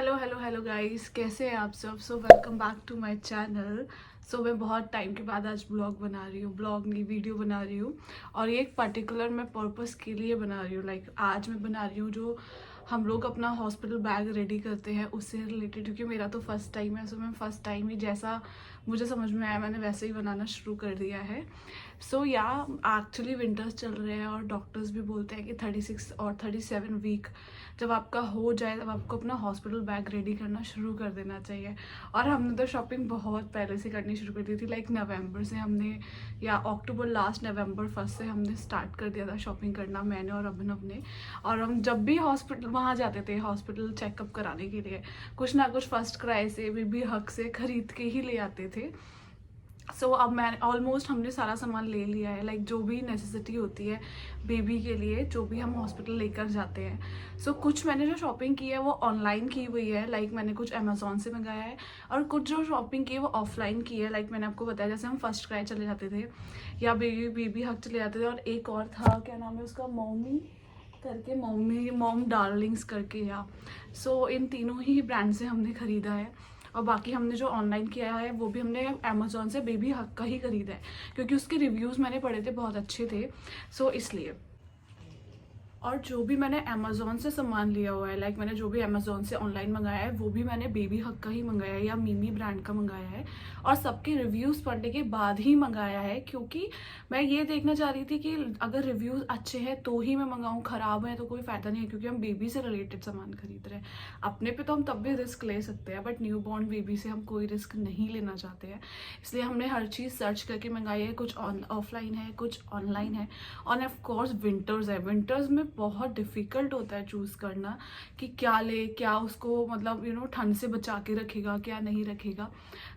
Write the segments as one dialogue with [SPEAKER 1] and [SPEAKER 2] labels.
[SPEAKER 1] Hello guys, कैसे हैं आप सब। Welcome back to my channel. मैं बहुत टाइम के बाद आज ब्लॉग बना रही हूँ, ब्लॉग नहीं वीडियो बना रही हूँ। और ये एक पर्टिकुलर मैं पर्पस के लिए बना रही हूँ। आज मैं बना रही हूँ जो हम लोग अपना हॉस्पिटल बैग रेडी करते हैं उससे रिलेटेड, क्योंकि मेरा तो फर्स्ट टाइम है। मैं फर्स्ट टाइम ही जैसा मुझे समझ में आया मैंने वैसे ही बनाना शुरू कर दिया है। एक्चुअली विंटर्स चल रहे हैं और डॉक्टर्स भी बोलते हैं कि 36 और 37 वीक जब आपका हो जाए तब आपको अपना हॉस्पिटल बैग रेडी करना शुरू कर देना चाहिए। और हमने तो शॉपिंग बहुत पहले से करनी शुरू कर दी थी। नवंबर से हमने, या अक्टूबर लास्ट नवंबर फर्स्ट से हमने स्टार्ट कर दिया था शॉपिंग करना, मैंने और अभिनव ने। और हम जब भी हॉस्पिटल वहाँ जाते थे हॉस्पिटल चेकअप कराने के लिए, कुछ ना कुछ फर्स्ट क्राई से बेबी हक से खरीद के ही ले आते थे। अब मैं ऑलमोस्ट हमने सारा सामान ले लिया है, जो भी नेसेसिटी होती है बेबी के लिए, जो भी हम हॉस्पिटल लेकर जाते हैं। कुछ मैंने जो शॉपिंग की है वो ऑनलाइन की हुई है, मैंने कुछ अमेजोन से मंगाया है। और कुछ जो शॉपिंग की है वो ऑफलाइन की है। मैंने आपको बताया, जैसे हम फर्स्ट क्राई चले जाते थे या बेबी हक चले जाते थे, और एक और था, क्या नाम है उसका, मॉमी करके, मॉम डार्लिंग्स करके, या इन तीनों ही ब्रांड से हमने ख़रीदा है। और बाकी हमने जो ऑनलाइन किया है वो भी हमने अमेजोन से बेबी हक का ही खरीदा है, क्योंकि उसके रिव्यूज़ मैंने पढ़े थे, बहुत अच्छे थे। इसलिए। और जो भी मैंने अमेजोन से सामान लिया हुआ है, मैंने जो भी अमेजोन से ऑनलाइन मंगाया है वो भी मैंने बेबी हक का ही मंगाया है या मिमी ब्रांड का मंगाया है। और सबके रिव्यूज़ पढ़ने के बाद ही मंगाया है, क्योंकि मैं ये देखना चाह रही थी कि अगर रिव्यूज़ अच्छे हैं तो ही मैं मंगाऊँ, ख़राब है तो कोई फ़ायदा नहीं है, क्योंकि हम बेबी से रिलेटेड सामान खरीद रहे हैं। अपने पे तो हम तब भी रिस्क ले सकते हैं, बट न्यू बॉर्न बेबी से हम कोई रिस्क नहीं लेना चाहते हैं। इसलिए हमने हर चीज़ सर्च करके मंगाई है। कुछ ऑफलाइन है, कुछ ऑनलाइन है। और ऑफकोर्स विंटर्स है, विंटर्स में बहुत डिफ़िकल्ट होता है चूज़ करना कि क्या ले, क्या उसको मतलब ठंड से बचा के रखेगा, क्या नहीं रखेगा।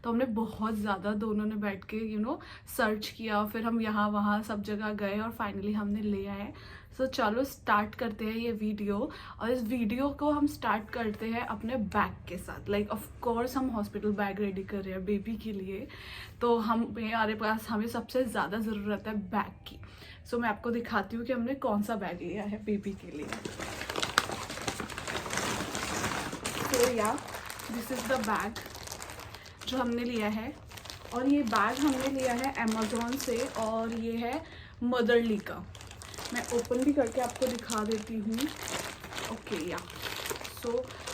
[SPEAKER 1] तो हमने बहुत ज़्यादा दोनों ने बैठ के सर्च किया, फिर हम यहाँ वहाँ सब जगह गए और फाइनली हमने ले आए। चलो स्टार्ट करते हैं ये वीडियो। और इस वीडियो को हम स्टार्ट करते हैं अपने बैग के साथ। ऑफ कोर्स हम हॉस्पिटल बैग रेडी कर रहे हैं बेबी के लिए, तो हमारे पास हमें सबसे ज़्यादा ज़रूरत है बैग की। मैं आपको दिखाती हूँ कि हमने कौन सा बैग लिया है बेबी के लिए। दिस इज़ द बैग जो हमने लिया है। और ये बैग हमने लिया है अमेजोन से, और ये है मदरली का। मैं ओपन भी करके आपको दिखा देती हूँ।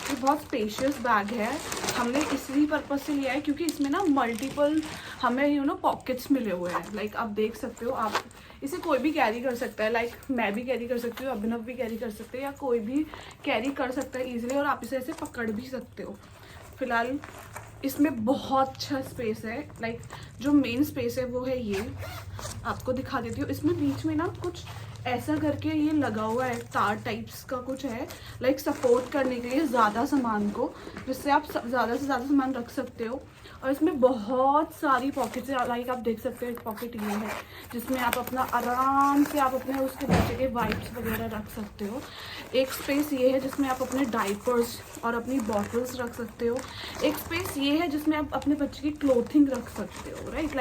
[SPEAKER 1] ये बहुत स्पेशियस बैग है। हमने इसी पर्पज से लिया है क्योंकि इसमें ना मल्टीपल हमें पॉकेट्स मिले हुए हैं। आप देख सकते हो, आप इसे कोई भी कैरी कर सकता है। मैं भी कैरी कर सकती हूँ, अभिनव भी कैरी कर सकते हैं, या कोई भी कैरी कर सकता है ईजिली। और आप इसे ऐसे पकड़ भी सकते हो। फिलहाल इसमें बहुत अच्छा स्पेस है। जो मेन स्पेस है वो है ये, आपको दिखा देती हूँ। इसमें बीच में ना कुछ ऐसा करके ये लगा हुआ है, तार टाइप्स का कुछ है, सपोर्ट करने के लिए ज़्यादा सामान को, जिससे आप ज़्यादा से ज़्यादा सामान रख सकते हो। और इसमें बहुत सारी पॉकेट्स है। आप देख सकते हो, एक पॉकेट ये है जिसमें आप अपना आराम से आप अपने उसके बच्चे के वाइप्स वगैरह रख सकते हो। एक स्पेस ये है जिसमें आप अपने डाइपर्स और अपनी बॉटल्स रख सकते हो। एक स्पेस ये है जिसमें आप अपने बच्चे की क्लोथिंग रख सकते हो, राइट,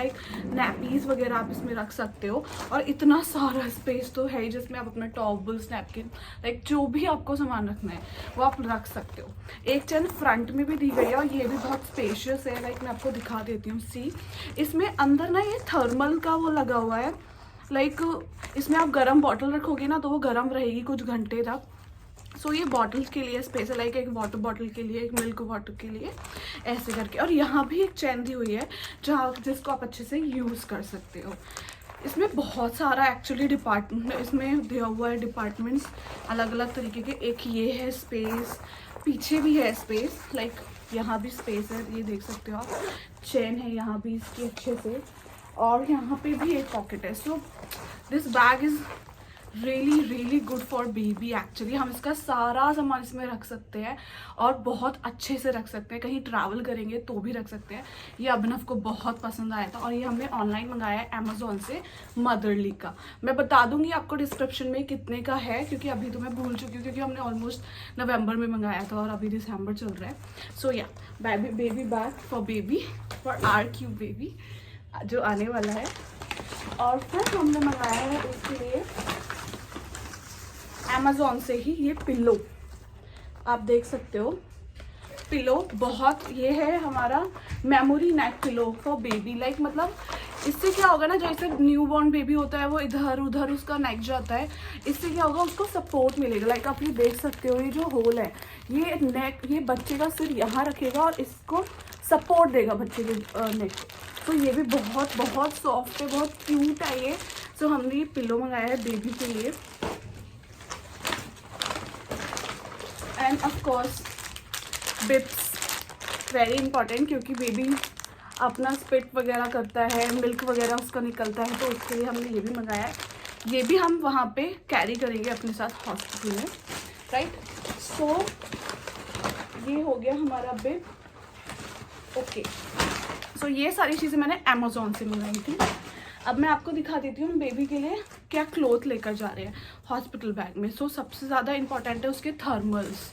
[SPEAKER 1] नैपीज़ वगैरह आप इसमें रख सकते हो। और इतना सारा स्पेस तो है जिसमें आप अपना टॉवल्स, नैपकिन, जो भी आपको सामान रखना है वो आप रख सकते हो। एक चेन फ्रंट में भी दी गई है और ये भी बहुत स्पेशियस है। मैं आपको दिखा देती हूँ। इसमें अंदर ना ये थर्मल का वो लगा हुआ है। इसमें आप गर्म बॉटल रखोगे ना तो वो गर्म रहेगी कुछ घंटे तक। ये बॉटल्स के लिए स्पेस है, एक वाटर बॉटल के लिए, एक मिल्क वाटर के लिए, ऐसे करके। और यहाँ भी एक चैन दी हुई है जिसको आप अच्छे से यूज़ कर सकते हो। इसमें बहुत सारा एक्चुअली डिपार्टमेंट इसमें दिया हुआ है, डिपार्टमेंट्स अलग अलग तरीके के। एक ये है स्पेस, पीछे भी है स्पेस, यहाँ भी स्पेस है, ये देख सकते हो आप। चेन है यहाँ भी इसकी अच्छे से, और यहाँ पे भी एक पॉकेट है। This bag is really good for baby. Actually हम इसका सारा सामान इसमें रख सकते हैं और बहुत अच्छे से रख सकते हैं। कहीं ट्रैवल करेंगे तो भी रख सकते हैं। ये अभिनव को बहुत पसंद आया था और ये हमने ऑनलाइन मंगाया है अमेजोन से, मदरली का। मैं बता दूंगी आपको डिस्क्रिप्शन में कितने का है, क्योंकि अभी तो मैं भूल चुकी हूँ, क्योंकि हमने ऑलमोस्ट नवंबर में मंगाया था और अभी दिसंबर चल रहा है। Baby bag for baby, for R Q baby जो आने वाला है। और फिर हमने मंगाया है उसके लिए अमेजोन से ही ये पिल्लो, आप देख सकते हो। पिलो बहुत, ये है हमारा memory neck pillow for baby. Like मतलब इससे क्या होगा ना, जैसे न्यू बॉर्न बेबी होता है वो इधर उधर उसका नेक जाता है, इससे क्या होगा उसको सपोर्ट मिलेगा। लाइक आप ये देख सकते हो, ये जो होल है ये नेक, ये बच्चे का सिर यहाँ रखेगा और इसको सपोर्ट देगा बच्चे के नेक। तो ये भी बहुत बहुत सॉफ्ट है, बहुत क्यूट है ये। सो हमने ये पिलो मंगाया है बेबी के लिए। End of course Bips, very important, क्योंकि बेबी अपना स्पिट वगैरह करता है, मिल्क वगैरह उसका निकलता है, तो उसके लिए हमने ये भी मंगाया है। ये भी हम वहाँ पे कैरी करेंगे अपने साथ हॉस्पिटल में, राइट। सो ये हो गया हमारा बिप। ओके, सो ये सारी चीज़ें मैंने अमेज़ॉन से मंगाई थी। अब मैं आपको दिखा देती हूँ बेबी के लिए क्या क्लोथ लेकर जा रहे हैं हॉस्पिटल बैग में। सो सबसे ज़्यादा इंपॉर्टेंट है उसके थर्मल्स,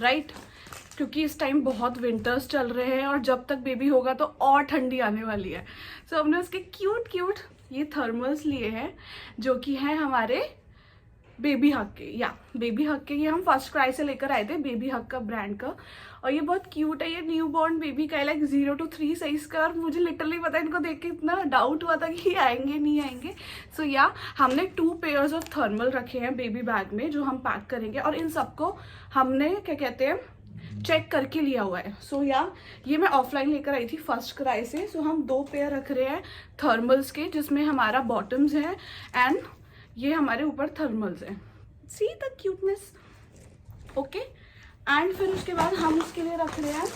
[SPEAKER 1] राइट, क्योंकि इस टाइम बहुत विंटर्स चल रहे हैं और जब तक बेबी होगा तो और ठंडी आने वाली है। सो हमने उसके क्यूट क्यूट ये थर्मल्स लिए हैं, जो कि हैं हमारे बेबी हग के, या बेबी हग के। ये हम फर्स्ट क्राई से लेकर आए थे, बेबी हग का ब्रांड का, और ये बहुत क्यूट है। ये न्यू बॉर्न बेबी का है, लाइक 0 to 3 साइज का। और मुझे लिटरली पता है, इनको देख के इतना डाउट हुआ था कि ये आएंगे नहीं आएंगे। सो या हमने 2 पेयर्स ऑफ थर्मल रखे हैं बेबी बैग में, जो हम पैक करेंगे, और इन सबको हमने क्या कहते हैं चेक करके लिया हुआ है। सो या ये मैं ऑफलाइन लेकर आई थी फर्स्ट क्राई से। सो हम 2 पेयर रख रहे हैं थर्मल्स के, जिसमें हमारा बॉटम्स है एंड ये हमारे ऊपर थर्मल्स हैं। See the cuteness. Okay, and फिर उसके बाद हम उसके लिए रख रहे हैं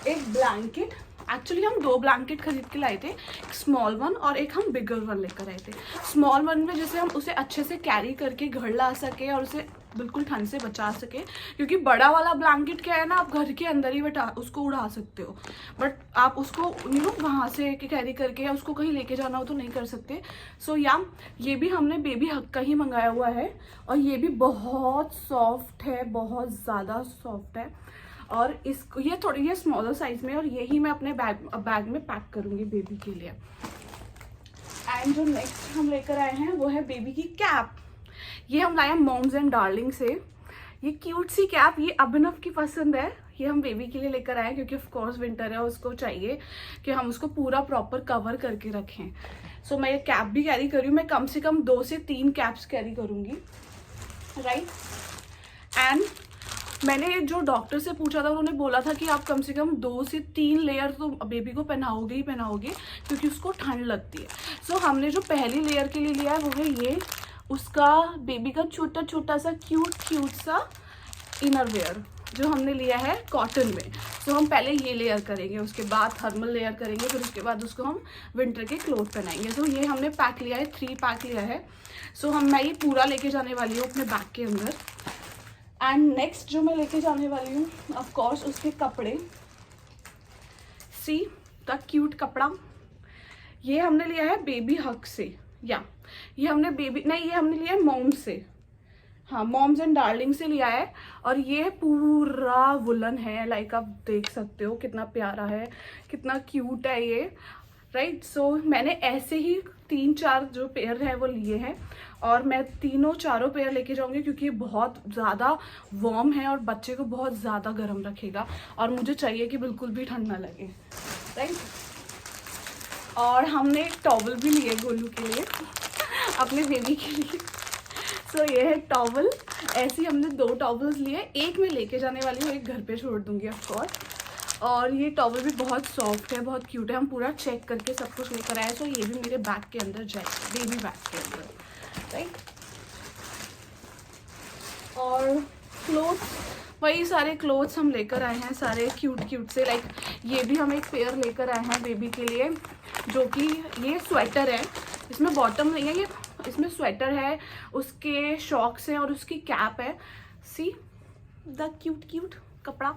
[SPEAKER 1] एक ब्लैंकेट। एक्चुअली हम 2 ब्लैंकेट खरीद के लाए थे, एक स्मॉल वन और एक हम बिगर वन लेकर आए थे। स्मॉल वन में जैसे हम उसे अच्छे से कैरी करके घर ला सके और उसे बिल्कुल ठंड से बचा सके, क्योंकि बड़ा वाला ब्लैंकेट क्या है ना, आप घर के अंदर ही उसको उड़ा सकते हो, बट आप उसको वहाँ से कैरी करके या उसको कहीं लेके जाना हो तो नहीं कर सकते। सो या ये भी हमने बेबी हग का ही मंगाया हुआ है, और ये भी बहुत सॉफ्ट है, बहुत ज़्यादा सॉफ्ट है। और इसको ये स्मॉलर साइज में, और यही मैं अपने बैग में पैक करूँगी बेबी के लिए। एंड जो नेक्स्ट हम लेकर आए हैं वो है बेबी की कैप। ये हम लाए हैं मॉम्स एंड डार्लिंग से। ये क्यूट सी कैप, ये अभिनव की पसंद है, ये हम बेबी के लिए लेकर आए, क्योंकि ऑफ कोर्स विंटर है, उसको चाहिए कि हम उसको पूरा प्रॉपर कवर करके रखें। सो मैं ये कैप भी कैरी कर रही हूँ। मैं कम से कम 2 से 3 कैप्स कैरी करूँगी, राइट। एंड मैंने जो डॉक्टर से पूछा था, उन्होंने बोला था कि आप कम से कम 2 से 3 लेयर तो बेबी को पहनाओगे ही पहनाओगे, क्योंकि उसको ठंड लगती है। सो हमने जो पहली लेयर के लिए लिया है वो है ये, उसका बेबी का छोटा छोटा सा क्यूट सा इनर वेयर, जो हमने लिया है कॉटन में। सो हम पहले ये लेयर करेंगे, उसके बाद थर्मल लेयर करेंगे, फिर उसके बाद उसको हम विंटर के क्लोथ पहनाएंगे। सो ये हमने पैक लिया है, 3 पैक लिया है। सो मैं ये पूरा लेके जाने वाली हूँ अपने बैग के अंदर। एंड नेक्स्ट जो मैं लेके जाने वाली हूँ, ऑफ कोर्स उसके कपड़े। सी द क्यूट कपड़ा, ये हमने लिया है बेबी हग से, या ये हमने ये हमने लिया है मॉम से, हाँ मॉम्स एंड डार्लिंग से लिया है। और ये पूरा वुलन है, लाइक आप देख सकते हो कितना प्यारा है, कितना क्यूट है ये, राइट। सो मैंने ऐसे ही 3-4 जो पेयर है वो लिए हैं, और मैं 3-4 पेयर लेके जाऊंगी, क्योंकि ये बहुत ज़्यादा वार्म है और बच्चे को बहुत ज़्यादा गर्म रखेगा, और मुझे चाहिए कि बिल्कुल भी ठंड ना लगे, राइट। और हमने एक टॉवल भी लिए गोलू के लिए, अपने बेबी के लिए। सो ये है टॉवल, ऐसे ही हमने 2 टॉवल्स लिए, एक मैं लेके जाने वाली हूँ, एक घर पे छोड़ दूँगी ऑफ कोर्स। और ये टॉवल भी बहुत सॉफ्ट है, बहुत क्यूट है, हम पूरा चेक करके सब कुछ लेकर आए। सो ये भी मेरे बैग के अंदर जाएगा, बेबी बैग के अंदर, राइट। और क्लोथ्स, वही सारे क्लोथ्स हम लेकर आए हैं, सारे क्यूट से। लाइक ये भी हम एक पेयर लेकर आए हैं बेबी के लिए, जो कि ये स्वेटर है, इसमें बॉटम नहीं है, ये इसमें स्वेटर है, उसके शॉक्स हैं और उसकी कैप है। सी द क्यूट कपड़ा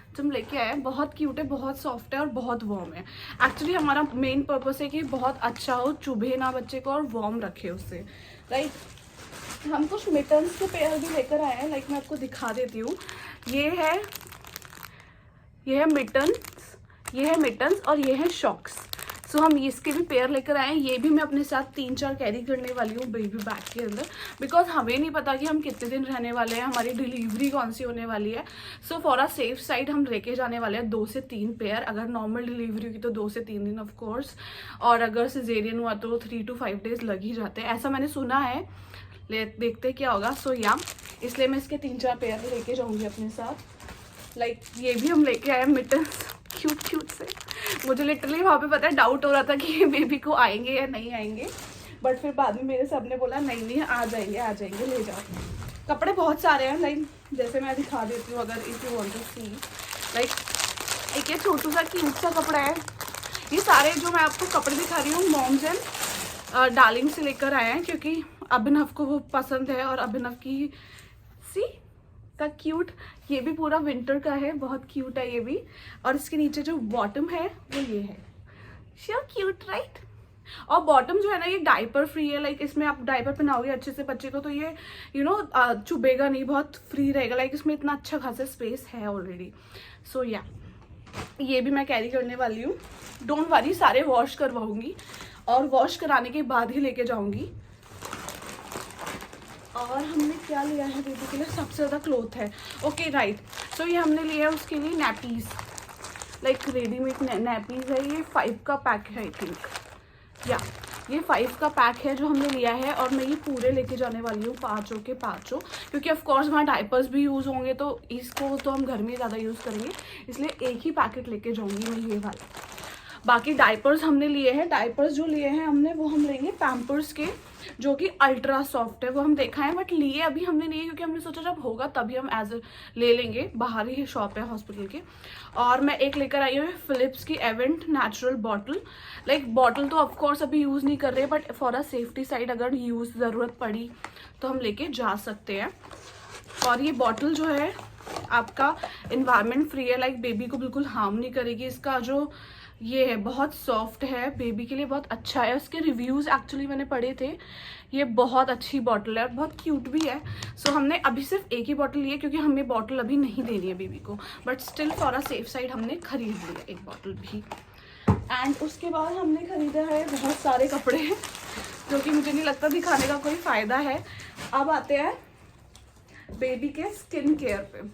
[SPEAKER 1] जो हम लेके आए हैं, बहुत क्यूट है, बहुत सॉफ्ट है और बहुत वार्म है। एक्चुअली हमारा मेन पर्पस है कि बहुत अच्छा हो, चुभे ना बच्चे को और वार्म रखे उससे, राइट। हम कुछ मिटन्स के पेयर भी लेकर आए हैं, लाइक मैं आपको दिखा देती हूँ। ये है मिटन्स और ये है शॉक्स। सो हम इसके भी पेयर लेकर आए हैं। ये भी मैं अपने साथ 3-4 कैरी करने वाली हूँ बेबी बैग के अंदर, बिकॉज हमें नहीं पता कि हम कितने दिन रहने वाले हैं, हमारी डिलीवरी कौन सी होने वाली है। So for a safe side हम लेके जाने वाले हैं 2 से 3 पेयर। अगर नॉर्मल डिलीवरी हुई तो 2 से 3 दिन ऑफ कोर्स, और अगर सिजेरियन हुआ तो 3 to 5 डेज लग ही जाते हैं, ऐसा मैंने सुना है। देखते क्या होगा। सो या इसलिए मैं इसके 3-4 पेयर लेके जाऊंगी अपने साथ। लाइक ये भी हम लेके आए मिटन्स, क्यूट से। मुझे लिटरली वहाँ पे पता है डाउट हो रहा था कि ये बेबी को आएंगे या नहीं आएंगे, बट फिर बाद में मेरे सब ने बोला नहीं आ जाएंगे ले जाओ। कपड़े बहुत सारे हैं, लाइक जैसे मैं दिखा देती हूँ अगर if you want to see. Like एक ये छोटू सा क्यूट सा कपड़ा है। ये सारे जो मैं आपको कपड़े दिखा रही हूँ मॉम्स एंड डार्लिंग से लेकर आए हैं, क्योंकि अभिनव को वो पसंद है। और अभिनव की सी का क्यूट, ये भी पूरा विंटर का है, बहुत क्यूट है ये भी। और इसके नीचे जो बॉटम है वो ये है, सो क्यूट राइट। और बॉटम जो है ना ये डाइपर फ्री है, लाइक इसमें आप डाइपर पहनाओगे अच्छे से बच्चे को तो ये चुभेगा नहीं, बहुत फ्री रहेगा। लाइक इसमें इतना अच्छा खासा स्पेस है ऑलरेडी। सो या ये भी मैं कैरी करने वाली हूँ। डोंट वरी, सारे वॉश करवाऊंगी और वॉश कराने के बाद ही लेके जाऊंगी। और हमने क्या लिया है बेबी के लिए, सबसे ज़्यादा क्लोथ है। ओके राइट, सो ये हमने लिया है उसके लिए नैपीज़, लाइक रेडीमेड नैपीज़ है। ये 5 का पैक है आई थिंक, या ये 5 का पैक है जो हमने लिया है। और मैं ये पूरे लेके जाने वाली हूँ 5 के 5, क्योंकि ऑफकोर्स वहाँ डाइपर्स भी यूज़ होंगे तो इसको तो हम घर में ज़्यादा यूज़ करेंगे, इसलिए एक ही पैकेट लेके जाऊँगी मैं ये वाला। बाकी डाइपर्स हमने लिए हैं, डाइपर्स जो लिए हैं हमने वो हम लेंगे पैम्पर्स के, जो कि अल्ट्रा सॉफ्ट है। वो हम देखा है बट लिए अभी हमने नहीं है, क्योंकि हमने सोचा जब होगा तभी हम ले लेंगे, बाहर ही शॉप है हॉस्पिटल के। और मैं एक लेकर आई हूँ फिलिप्स की Avent natural bottle. Like bottle तो ऑफकोर्स अभी यूज़ नहीं कर रहे, but for a safety side अगर यूज़ ज़रूरत पड़ी तो हम लेके जा सकते हैं। और ये बॉटल जो है आपका इन्वायरमेंट फ्री है, लाइक बेबी को बिल्कुल हार्म नहीं करेगी। इसका जो ये है बहुत सॉफ्ट है, बेबी के लिए बहुत अच्छा है। उसके रिव्यूज़ एक्चुअली मैंने पढ़े थे, ये बहुत अच्छी बॉटल है और बहुत क्यूट भी है। सो हमने अभी सिर्फ एक ही बॉटल ली है, क्योंकि हमें बॉटल अभी नहीं देनी है बेबी को, but still for a safe side हमने खरीद लिया एक बॉटल भी। एंड उसके बाद हमने खरीदा है बहुत सारे कपड़े जो कि मुझे नहीं लगता दिखाने का कोई फ़ायदा है। अब आते हैं बेबी के स्किन केयर पे।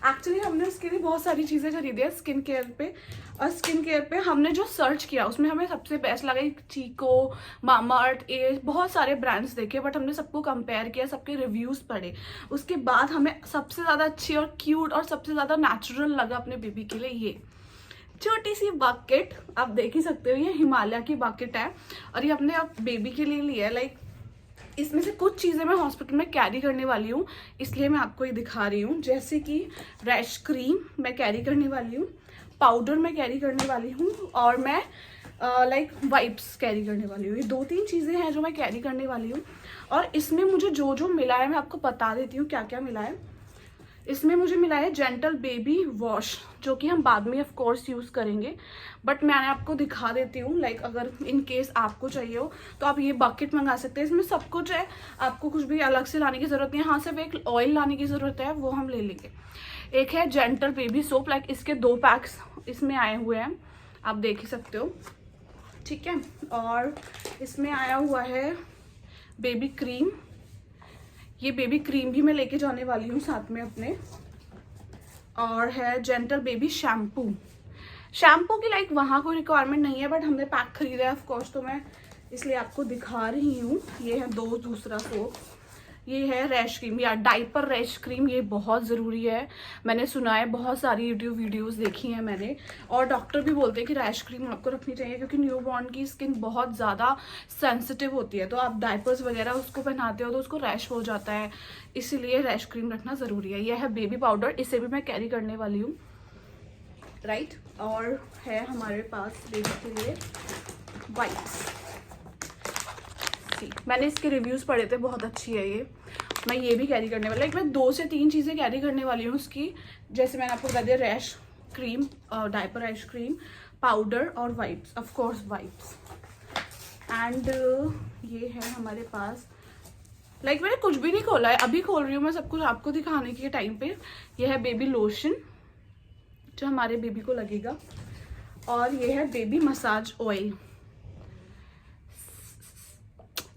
[SPEAKER 1] एक्चुअली हमने उसके लिए बहुत सारी चीज़ें खरीदी है स्किन केयर पे। और स्किन केयर पे हमने जो सर्च किया उसमें हमें सबसे बेस्ट लगा चीको, मामाअर्थ, ये बहुत सारे ब्रांड्स देखे, बट हमने सबको कंपेयर किया, सबके रिव्यूज़ पढ़े। उसके बाद हमें सबसे ज़्यादा अच्छी और क्यूट और सबसे ज़्यादा नेचुरल लगा अपने बेबी के लिए ये छोटी सी बकेट। आप देख ही सकते हो, ये हिमालय की बकेट है और ये हमने अब बेबी के लिए लिया है। लाइक इसमें से कुछ चीज़ें मैं हॉस्पिटल में कैरी करने वाली हूँ, इसलिए मैं आपको ये दिखा रही हूँ। जैसे कि रैश क्रीम मैं कैरी करने वाली हूँ, पाउडर मैं कैरी करने वाली हूँ, और मैं लाइक वाइप्स कैरी करने वाली हूँ। ये 2-3 चीज़ें हैं जो मैं कैरी करने वाली हूँ। और इसमें मुझे जो जो मिला है मैं आपको बता देती हूँ क्या क्या मिला है। इसमें मुझे मिला है जेंटल बेबी वॉश, जो कि हम बाद में ऑफ कोर्स यूज़ करेंगे, बट मैंने आपको दिखा देती हूँ। लाइक अगर इन केस आपको चाहिए हो तो आप ये बकेट मंगा सकते हैं, इसमें सब कुछ है, आपको कुछ भी अलग से लाने की ज़रूरत नहीं है। हाँ, सिर्फ एक ऑयल लाने की ज़रूरत है, वो हम ले लेंगे। एक है जेंटल बेबी सोप, लाइक इसके 2 पैक्स इसमें आए हुए हैं, आप देख ही सकते हो, ठीक है। और इसमें आया हुआ है बेबी क्रीम, ये बेबी क्रीम भी मैं लेके जाने वाली हूँ साथ में अपने। और है जेंटल बेबी शैम्पू। शैम्पू की लाइक वहाँ कोई रिक्वायरमेंट नहीं है, बट हमने पैक खरीदा है ऑफ कोर्स, तो मैं इसलिए आपको दिखा रही हूँ। ये है दूसरा सोप, ये है रैश क्रीम या डाइपर रैश क्रीम। ये बहुत ज़रूरी है, मैंने सुना है, बहुत सारी यूट्यूब वीडियोस देखी हैं मैंने, और डॉक्टर भी बोलते हैं कि रैश क्रीम आपको रखनी चाहिए, क्योंकि न्यूबॉर्न की स्किन बहुत ज़्यादा सेंसिटिव होती है। तो आप डाइपर्स वगैरह उसको पहनाते हो तो उसको रैश हो जाता है, इसीलिए रैश क्रीम रखना ज़रूरी है। यह है बेबी पाउडर, इसे भी मैं कैरी करने वाली हूँ, राइट। और है हमारे पास बेबी के लिए वाइप्स, मैंने इसके रिव्यूज़ पढ़े थे, बहुत अच्छी है ये, मैं ये भी कैरी करने वाली। लाइक मैं 2 से 3 चीज़ें कैरी करने वाली हूँ उसकी, जैसे मैंने आपको बता दिया rash cream, diaper rash cream, powder और wipes, of course wipes. And ये है हमारे पास, लाइक मैंने कुछ भी नहीं खोला है, अभी खोल रही हूँ मैं सब कुछ आपको दिखाने के टाइम पे। ये है बेबी लोशन जो हमारे बेबी को लगेगा, और ये है बेबी मसाज ऑयल,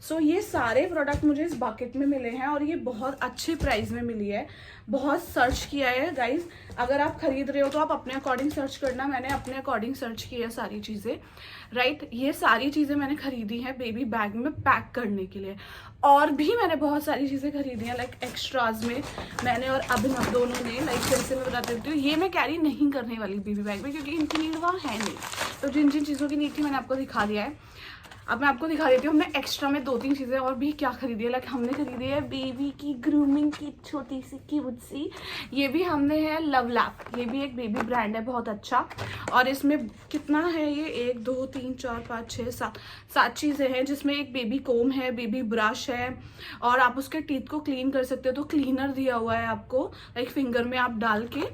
[SPEAKER 1] सो ये सारे प्रोडक्ट मुझे इस बकेट में मिले हैं और ये बहुत अच्छे प्राइस में मिली है। बहुत सर्च किया है गाइज, अगर आप खरीद रहे हो तो आप अपने अकॉर्डिंग सर्च करना। मैंने अपने अकॉर्डिंग सर्च की है सारी चीज़ें, राइट। ये सारी चीज़ें मैंने खरीदी हैं बेबी बैग में पैक करने के लिए। और भी मैंने बहुत सारी चीज़ें खरीदी हैं लाइक एक्स्ट्राज में। मैंने और अभिनव दोनों ने, लाइक जैसे मैं बता देती हूँ, ये मैं कैरी नहीं करने वाली बेबी बैग में क्योंकि इनकी नीड वहाँ है नहीं। तो जिन जिन चीज़ों की नीड थी मैंने आपको दिखा दिया है। अब मैं आपको दिखा देती हूँ हमने एक्स्ट्रा में 2-3 चीज़ें और भी क्या खरीदी है। लाइक हमने खरीदी है बेबी की ग्रूमिंग की छोटी सी क्यूट सी, ये भी हमने है लव लैप। ये भी एक बेबी ब्रांड है बहुत अच्छा। और इसमें कितना है ये, 1 2 3 4 5 6 7 चीज़ें हैं, जिसमें एक बेबी कोम है, बेबी ब्रश है, और आप उसके टीथ को क्लीन कर सकते हो तो क्लीनर दिया हुआ है आपको। लाइक फिंगर में आप डाल के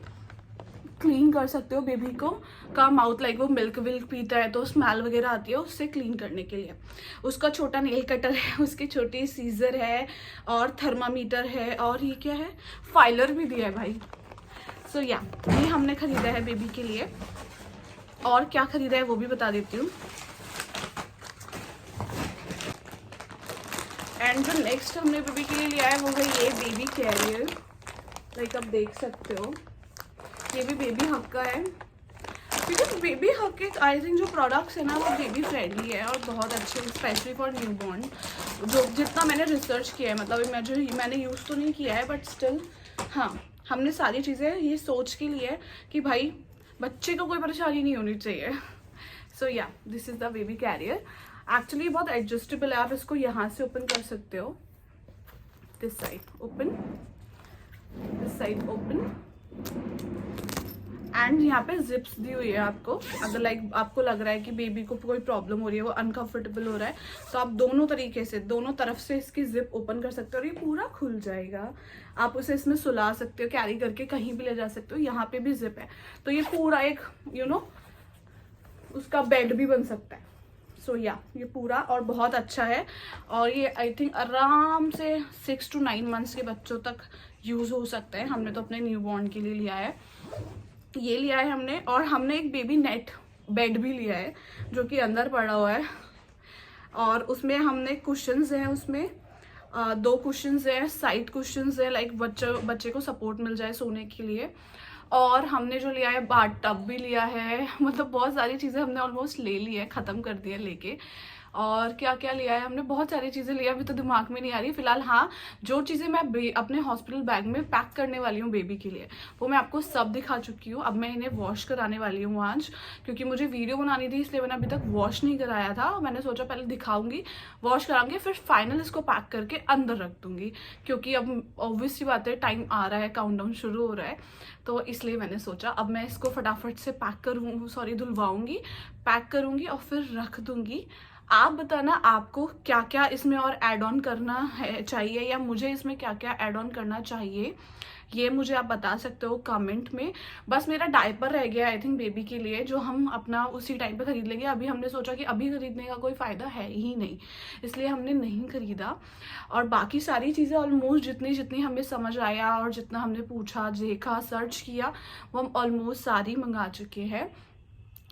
[SPEAKER 1] क्लीन कर सकते हो बेबी को का माउथ, लाइक वो मिल्क विल्क पीता है तो स्मेल वगैरह आती है, उससे क्लीन करने के लिए। उसका छोटा नेल कटर है, उसकी छोटी सीजर है, और थर्मामीटर है, और ये क्या है, फाइलर भी दिया है भाई। सो या ये हमने खरीदा है बेबी के लिए। और क्या खरीदा है वो भी बता देती हूँ। एंड जो नेक्स्ट हमने बेबी के लिए लिया है वो है ये बेबी कैरियर। लाइक आप देख सकते हो ये भी बेबी हक का है, क्योंकि बेबी हक के आई थिंक जो प्रोडक्ट्स है ना वो बेबी फ्रेंडली है और बहुत अच्छे, स्पेशली फॉर न्यू बॉर्न। जो जितना मैंने रिसर्च किया है, मतलब मैंने यूज़ तो नहीं किया है बट स्टिल हाँ, हमने सारी चीज़ें ये सोच के लिए कि भाई बच्चे को कोई परेशानी नहीं होनी चाहिए। So yeah this is the baby carrier. Actually बहुत एडजस्टेबल है, आप इसको यहाँ से ओपन कर सकते हो, this side open, this side open, and यहाँ पे जिप्स दी हुई है आपको। अगर लाइक आपको लग रहा है कि बेबी को कोई प्रॉब्लम हो रही है, वो अनकंफर्टेबल हो रहा है, तो आप दोनों तरीके से, दोनों तरफ से इसकी जिप ओपन कर सकते हो और ये पूरा खुल जाएगा। आप उसे इसमें सुला सकते हो, कैरी करके कहीं भी ले जा सकते हो। यहाँ पे भी जिप है, तो ये पूरा एक उसका बेड भी बन सकता है। सो या ये पूरा और बहुत अच्छा है, और ये आई थिंक आराम से 6 to 9 मंथ्स के बच्चों तक यूज़ हो सकता है। हमने तो अपने न्यूबॉर्न के लिए लिया है, ये लिया है हमने। और हमने एक बेबी नेट बेड भी लिया है जो कि अंदर पड़ा हुआ है, और उसमें हमने कुशन्स हैं, उसमें 2 कुशन्स हैं, साइड कुशन्स है, लाइक बच्चे को सपोर्ट मिल जाए सोने के लिए। और हमने जो लिया है बाथ टब भी लिया है, मतलब बहुत सारी चीज़ें हमने ऑलमोस्ट ले ली है, ख़त्म कर दिया लेके। और क्या क्या लिया है हमने, बहुत सारी चीज़ें लिया, अभी तो दिमाग में नहीं आ रही फिलहाल। हाँ, जो चीज़ें मैं अपने हॉस्पिटल बैग में पैक करने वाली हूँ बेबी के लिए, वो मैं आपको सब दिखा चुकी हूँ। अब मैं इन्हें वॉश कराने वाली हूँ आज, क्योंकि मुझे वीडियो बनानी थी इसलिए मैंने अभी तक वॉश नहीं कराया था। मैंने सोचा पहले दिखाऊंगी, वॉश कराऊंगी, फिर फाइनल इसको पैक करके अंदर रख दूंगी, क्योंकि अब ऑब्वियसली बात है टाइम आ रहा है, काउंटडाउन शुरू हो रहा है, तो इसलिए मैंने सोचा अब मैं इसको फटाफट से धुलवाऊंगी, पैक करूंगी और फिर रख दूंगी। आप बताना आपको क्या क्या इसमें और ऐड ऑन करना है चाहिए, या मुझे इसमें क्या क्या ऐड ऑन करना चाहिए, ये मुझे आप बता सकते हो कमेंट में। बस मेरा डायपर रह गया आई थिंक बेबी के लिए, जो हम अपना उसी टाइम पे खरीद लेंगे। अभी हमने सोचा कि अभी खरीदने का कोई फ़ायदा है ही नहीं, इसलिए हमने नहीं खरीदा। और बाकी सारी चीज़ें ऑलमोस्ट जितनी जितनी हमें समझ आया और जितना हमने पूछा, देखा, सर्च किया, वो हम ऑलमोस्ट सारी मंगा चुके हैं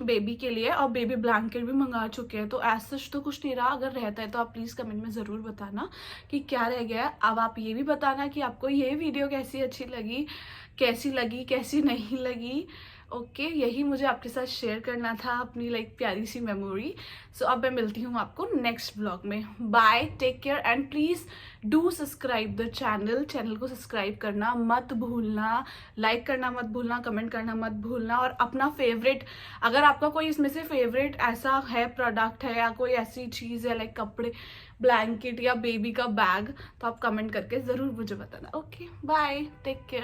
[SPEAKER 1] बेबी के लिए। और बेबी ब्लैंकेट भी मंगा चुके हैं, तो एज सच तो कुछ नहीं रहा। अगर रहता है तो आप प्लीज़ कमेंट में ज़रूर बताना कि क्या रह गया है। अब आप ये भी बताना कि आपको ये वीडियो कैसी अच्छी लगी, कैसी नहीं लगी। ओके, यही मुझे आपके साथ शेयर करना था, अपनी लाइक प्यारी सी मेमोरी। सो अब मैं मिलती हूँ आपको नेक्स्ट ब्लॉग में। Bye, take care, and please do subscribe the channel को सब्सक्राइब करना मत भूलना, लाइक करना मत भूलना, कमेंट करना मत भूलना। और अपना फेवरेट, अगर आपका कोई इसमें से फेवरेट ऐसा है प्रोडक्ट है, या कोई ऐसी चीज़ है लाइक कपड़े, ब्लैंकेट या बेबी का बैग, तो आप कमेंट करके ज़रूर मुझे बताना। Okay, bye, take care.